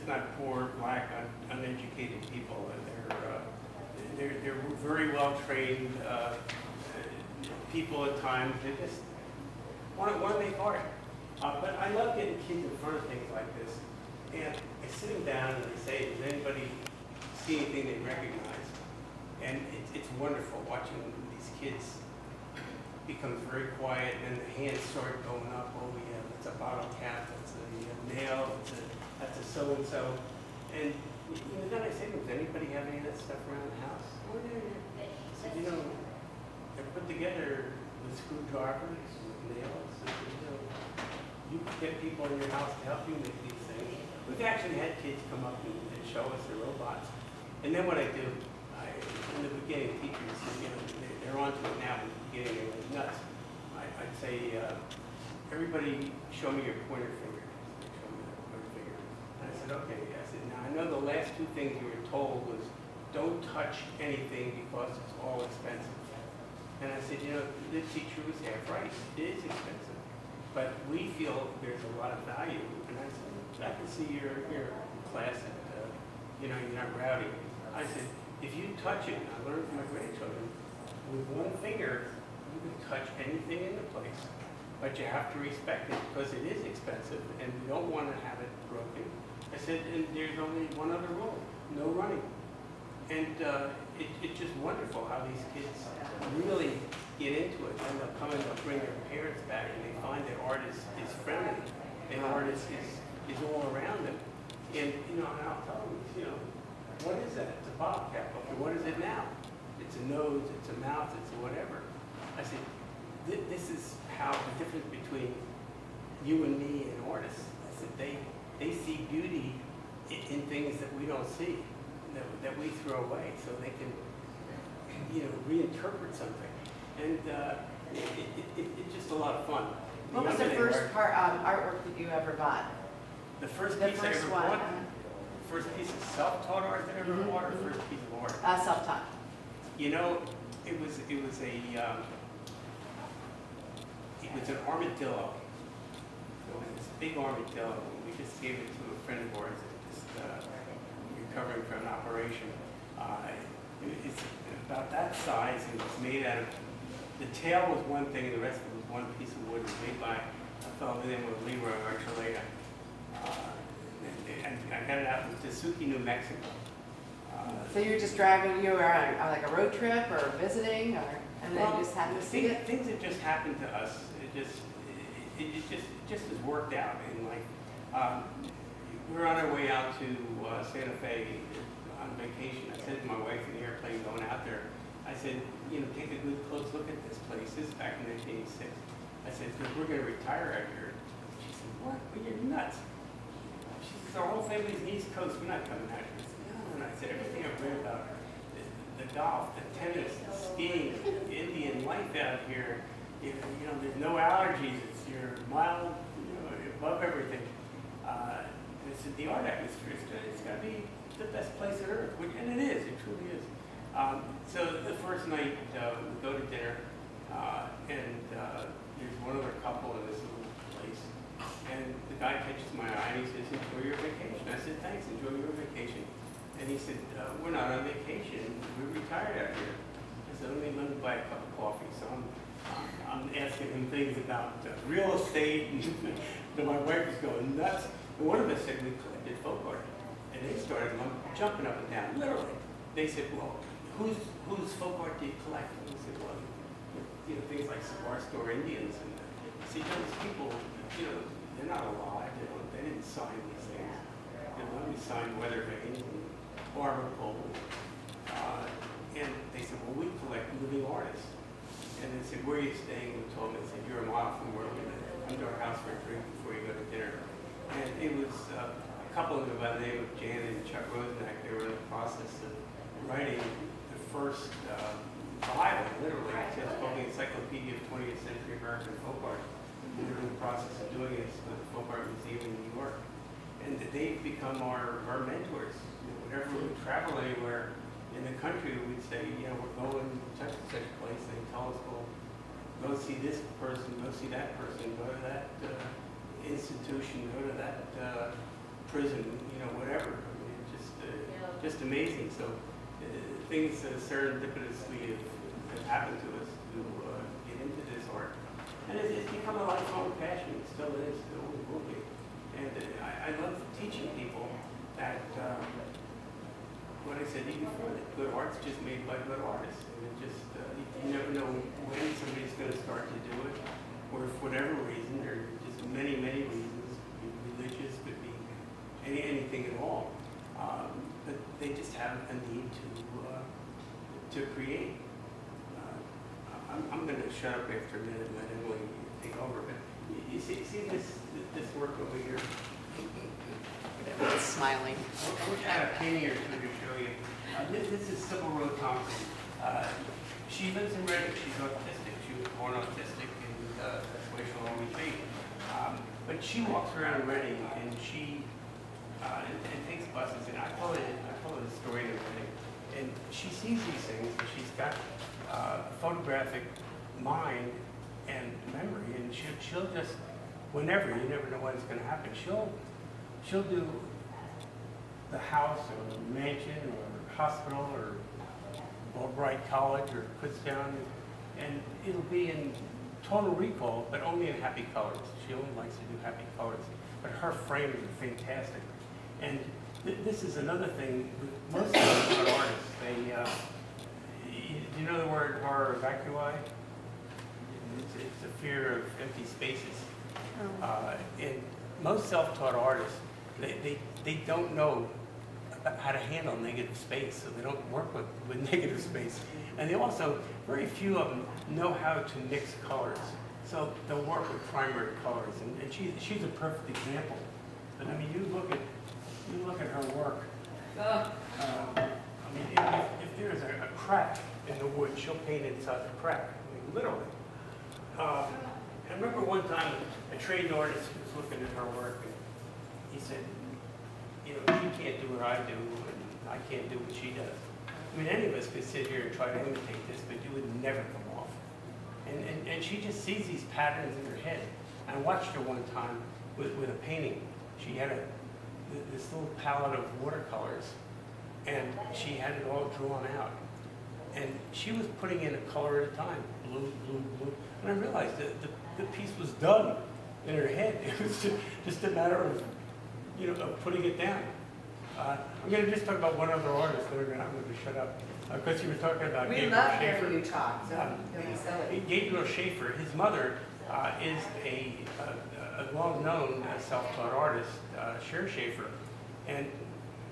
just not poor, black, uneducated people. They're very well trained people at times. They just want to make art. But I love getting kids in front of things like this. And I sit them down and I say, does anybody see anything they recognize? And it's wonderful watching these kids become very quiet and the hands start going up. Oh yeah, that's a bottle cap, that's a nail, that's a so-and-so. And then I say to them, does anybody have any of that stuff around the house? Oh yeah. I said, they're put together with screwdrivers, with nails. You can get people in your house to help you make these things. We've actually had kids come up and show us their robots. And then what I do, in the beginning, teachers, they're onto it now, but in the beginning they went nuts. I'd say, everybody show me your pointer finger. They show me their pointer finger. And I said, okay. I said, now I know the last two things you were told was, don't touch anything because it's all expensive. And I said, the teacher was half right. It is expensive. But we feel there's a lot of value. And I said, I can see your class that, you're not rowdy. I said, if you touch it, and I learned from my grandchildren, with one finger, you can touch anything in the place. But you have to respect it because it is expensive and we don't want to have it broken. I said, and there's only one other rule, no running. And it's just wonderful how these kids really get into it, and they'll come and they'll bring their parents back and they find that art is friendly and art is all around them. And I'll tell them, what is that? It's a bottle cap. Okay, what is it now? It's a nose, it's a mouth, it's a whatever. I said, this is how the difference between you and me and artists. I said, they see beauty in things that we don't see, that we throw away, so they can, reinterpret something. And it's just a lot of fun. What was the first artwork that you ever bought? The first piece I ever bought? First piece of self-taught art that I ever bought, or first piece of art? Self-taught. It was an armadillo. It was this big armadillo. We just gave it to a friend of ours just recovering from an operation. It's about that size. It was made out of, the tail was one thing, the rest of it was one piece of wood. It was made by a fellow by the name of Leroy Archuleta. And I got it out in Tesuque, New Mexico. So you were just driving, you were on like a road trip or visiting, and then you just happened to see it? Things that just happened to us, it just has worked out. And we were on our way out to Santa Fe on vacation. I said to my wife in the airplane going out there, I said, take a good close look at this place. This is back in 1986. I said, we're going to retire out here. She said, what? You're nuts. She says, our whole family's in the East Coast. We're not coming out here. I said, no. And I said, everything I've read about the golf, the tennis, the skiing, the Indian life out here, there's no allergies. You're mild, above everything. And I said, the art atmosphere is good. It's got to be the best place on earth, and it is. It truly is. So the first night, we go to dinner, and there's one other couple in this little place. And the guy catches my eye and he says, enjoy your vacation. I said, thanks, enjoy your vacation. And he said, we're not on vacation. We're retired out here. I said, let me buy a cup of coffee. So I'm asking him things about real estate. And my wife was going nuts. And one of us said, we collected folk art. And they started jumping up and down, literally. They said, well, whose folk art do you collect? And we said, well, things like cigar store Indians. And see, those people, they're not alive. They didn't sign these things. They only signed weather vanes and barber poles. And they said, well, we collect living artists. And they said, where are you staying? We told them, they said, you're a mile from where we live. Come to our house for a drink before you go to dinner. And it was a couple of them by the name of Jan and Chuck Rosenack. They were in the process of writing the first Bible, literally, just called the Encyclopedia of 20th Century American Folk Art. And they're in the process of doing this with the Folk Art Museum in New York. And they've become our mentors. Whenever we travel anywhere in the country, we'd say, we're going to such and such place. They tell us, well, go see this person, go see that person, go to that institution, go to that prison, whatever. I mean, just amazing. So things serendipitously have happened to us to get into this art. And it's become a lifelong passion. It still is, it always will be. And I love teaching people that, what I said even before, that good art's just made by good artists. And it just, you never know when somebody's going to start to do it, or for whatever reason. There are just many, many reasons. Could be religious, could be anything at all. But they just have a need to create. I'm going to shut up after a minute and let Emily take over. But you see this work over here? Everyone's smiling. I have a painting or two to show you. This is Sybil Rowe Thompson. She lives in Reading. She's autistic. She was born autistic, and that's the way she'll always be. But she walks around Reading, and she and takes buses. And I call it a story of Reading. And she sees these things, and she's got photographic mind and memory, and she'll just, whenever, you never know when it's going to happen, she'll do the house or the mansion or hospital or Albright College or Kutztown, and it'll be in total recall, but only in happy colors. She only likes to do happy colors, but her frames are fantastic. And this is another thing with most of the artists. Do you know the word horror vacui? It's a fear of empty spaces. And most self-taught artists, they don't know how to handle negative space, so they don't work with negative space. And they also, very few of them know how to mix colors. So they'll work with primary colors, and she's a perfect example. But I mean, you look at her work. I mean, if there's a crack in the wood, she'll paint inside the crack. I mean, literally. I remember one time a trained artist was looking at her work, and he said, she can't do what I do, and I can't do what she does. I mean, any of us could sit here and try to imitate this, but you would never come off. And she just sees these patterns in her head. I watched her one time with a painting. She had this little palette of watercolors, and she had it all drawn out. And she was putting in a color at a time, blue, blue, blue. And I realized that the piece was done in her head. It was just a matter of, of putting it down. I'm going to just talk about one other artist, then I'm going to shut up. Because you were talking about We Gabriel love Schaefer. hearing you talk, so don't be silly. Gabriel Schaefer, his mother is a well-known self-taught artist, Cher Schaefer. And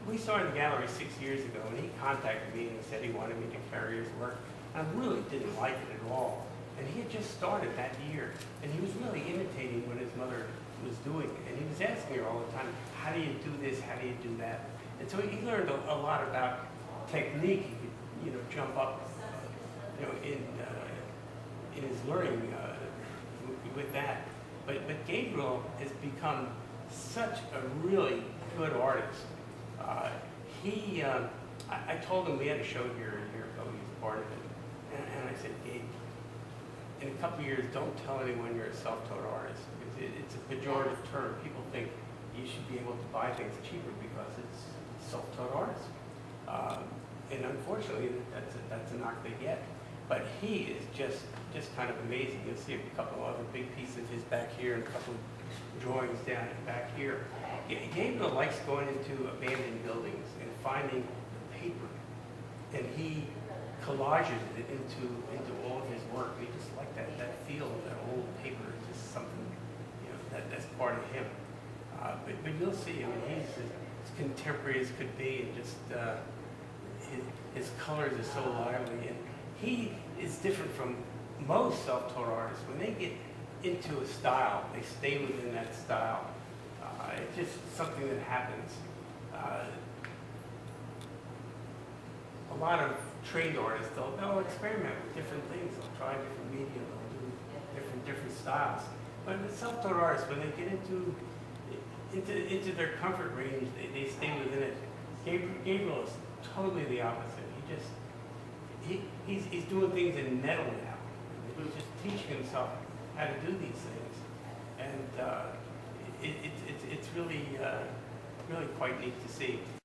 we saw her in the gallery 6 years ago, and he contacted me and he said he wanted me to carry his work. And I really didn't like it at all. And he had just started that year, and he was really imitating what his mother was doing. And he was asking her all the time, how do you do this, how do you do that? And so he learned a lot about technique. He could, jump up, in his learning with that. But Gabriel has become such a really good artist. I told him we had a show here a year ago. He was part of it, and I said, Gabe, in a couple of years, don't tell anyone you're a self-taught artist. It's a pejorative term. People think you should be able to buy things cheaper because it's self-taught artists. And unfortunately, that's a knock they get. But he is just kind of amazing. You'll see a couple of other big pieces of his back here and a couple of drawings down back here. Gabriel likes going into abandoned buildings and finding the paper, and he collages it into all of his work. We just like that feel of that old paper. It's just something, that's part of him. But you'll see, I mean, he's as contemporary as could be, and just his colors are so lively, and he is different from most self-taught artists. When they get into a style, they stay within that style. It's just something that happens. A lot of trained artists, they'll experiment with different things. They'll try different media, they'll do different styles. But the self-taught artists, when they get into their comfort range, they stay within it. Gabriel is totally the opposite. He's doing things in metal now. He's just teaching himself how to do these things, and it's really really quite neat to see.